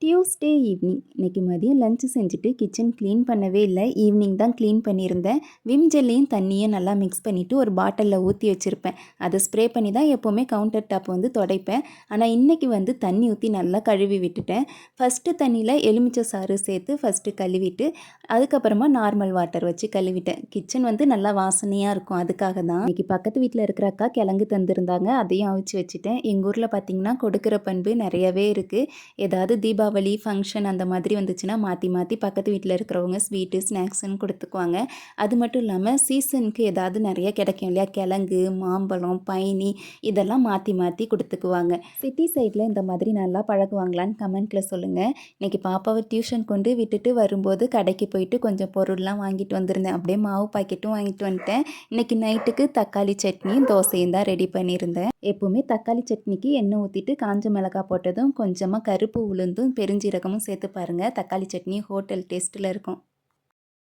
Tuesday evening இன்றைக்கி மதியம் lunch செஞ்சுட்டு கிச்சன் க்ளீன் பண்ணவே இல்லை. ஈவினிங் தான் க்ளீன் பண்ணியிருந்தேன். விம் ஜெல்லையும் தண்ணியும் நல்லா மிக்ஸ் பண்ணிவிட்டு ஒரு பாட்டிலில் ஊற்றி வச்சுருப்பேன். அதை ஸ்ப்ரே பண்ணி தான் எப்போவுமே கவுண்டர் டாப் வந்து துடைப்பேன். ஆனால் இன்றைக்கி வந்து தண்ணி ஊற்றி நல்லா கழுவி விட்டுட்டேன். ஃபஸ்ட்டு தண்ணியில் எலுமிச்சை சாறு சேர்த்து ஃபஸ்ட்டு கழுவிட்டு அதுக்கப்புறமா நார்மல் வாட்டர் வச்சு கழுவிட்டேன். கிச்சன் வந்து நல்லா வாசனையாக இருக்கும். அதுக்காக தான் இன்றைக்கி பக்கத்து வீட்டில் இருக்கிற அக்கா கிழங்கு தந்திருந்தாங்க. அதையும் அவிச்சு வச்சுட்டேன். எங்கள் ஊரில் பார்த்திங்கன்னா கொடுக்குற பண்பு நிறையவே இருக்குது. ஏதாவது தீபாவளி ஃபங்க்ஷன் அந்த மாதிரி வந்துச்சுன்னா மாற்றி மாற்றி பக்கத்து வீட்டில் இருக்கிறவங்க ஸ்வீட்டு ஸ்நாக்ஸுன்னு கொடுத்துக்குவாங்க. அது மட்டும் இல்லாமல் சீசனுக்கு ஏதாவது நிறைய கிடைக்கும் இல்லையா, கிழங்கு, மாம்பழம், பைனி இதெல்லாம் மாற்றி மாற்றி கொடுத்துக்குவாங்க. சிட்டி சைடில் இந்த மாதிரி நல்லா பழகுவாங்களான்னு கமெண்ட்டில் சொல்லுங்கள். இன்றைக்கி பாப்பாவை டியூஷன் கொண்டு விட்டுட்டு வரும்போது கடைக்கு போயிட்டு கொஞ்சம் பொருள்லாம் வாங்கிட்டு வந்திருந்தேன். அப்படியே மாவு பாக்கெட்டும் வாங்கிட்டு வந்துட்டேன். இன்றைக்கி நைட்டுக்கு தக்காளி சட்னியும் தோசையும் தான் ரெடி பண்ணியிருந்தேன். எப்போவுமே தக்காளி சட்னிக்கு எண்ணெய் ஊற்றிட்டு காஞ்ச மிளகாய் போட்டதும் கொஞ்சமாக கருப்பு உளுந்தும் பெருஞ்சீரகமும் சேர்த்து பாருங்கள். தக்காளி சட்னி ஹோட்டல் டேஸ்ட்டில் இருக்கும்.